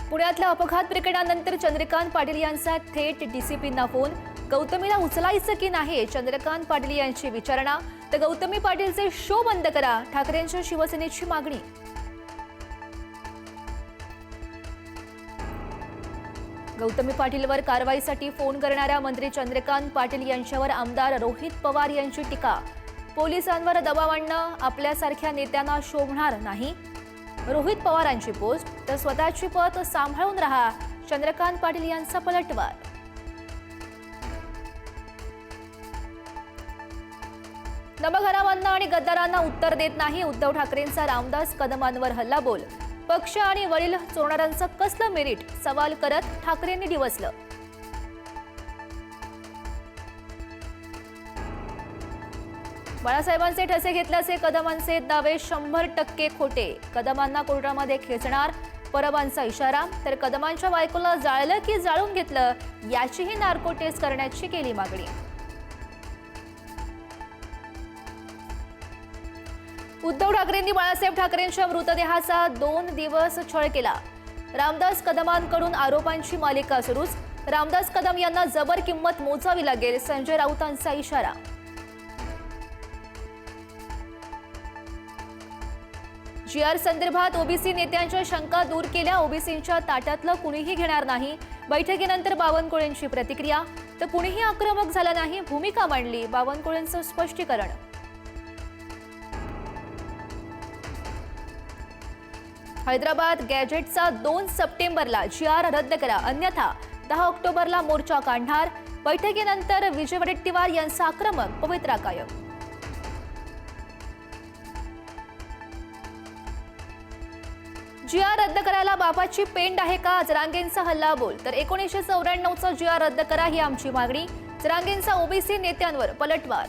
पुण्यातल्या अपघात प्रकरणानंतर चंद्रकांत पाटील यांचा थेट डीसीपींना फोन। गौतमीला उचलायचं की नाही चंद्रकांत पाटील यांची विचारणा, तर गौतमी पाटीलचे शो बंद करा, ठाकरेंच्या शिवसेनेची मागणी। गौतमी पाटीलवर कारवाईसाठी फोन करणाऱ्या मंत्री चंद्रकांत पाटील यांच्यावर आमदार रोहित पवार यांची टीका। पोलिसांवर दबाव आणणं आपल्यासारख्या नेत्यांना शोभणार नाही, रोहित पवारांची पोस्ट। तर स्वतःची पत सांभाळून राहा, चंद्रकांत पाटील यांचा पलटवार। नवघरावांना आणि गद्दारांना उत्तर देत नाही उद्धव ठाकरेंचा रामदास कदमांवर हल्लाबोल। पक्ष आणि वडील चोरणाऱ्यांचं कसलं मेरिट, सवाल करत ठाकरेंनी डिवचलं। बाळासाहेबांचे ठसे घेतल्याचे कदमांचे दावे 100% खोटे, कदमांना कोर्टामध्ये खेचणार परबांचा इशारा। तर कदमांच्या बायकोला जाळलं की जाळून घेतलं याचीही नार्को टेस्ट करण्याची केली मागणी। उद्धव ठाकरेंनी बाळासाहेब ठाकरेंच्या मृतदेहाचा 2 दिवस छळ केला। रामदास कदमांकडून आरोपांची मालिका सुरूच, रामदास कदम यांना जबर किंमत मोजावी लागेल, संजय राऊतांचा इशारा। जीआर संदर्भात ओबीसी नेत्यांच्या शंका दूर केल्या, ओबीसींच्या ताट्यातलं कुणीही घेणार नाही। बैठकीनंतर बावनकुळेंची प्रतिक्रिया, तर कुणीही आक्रमक झालं नाही, भूमिका मांडली, बावनकुळेंचं स्पष्टीकरण। हैदराबाद गॅजेटचा 2 सप्टेंबरला जीआर रद्द करा, अन्यथा 10 ऑक्टोबरला मोर्चा काढणार। बैठकीनंतर विजय वडेट्टीवार यांचा आक्रमक पवित्रा कायम। जीआर रद्द करायला बापाची पेंड आहे का, जरांगेंचा हल्लाबोल। तर 1994चा जीआर रद्द करा ही आमची मागणी, जरांगेंचा ओबीसी नेत्यांवर पलटवार।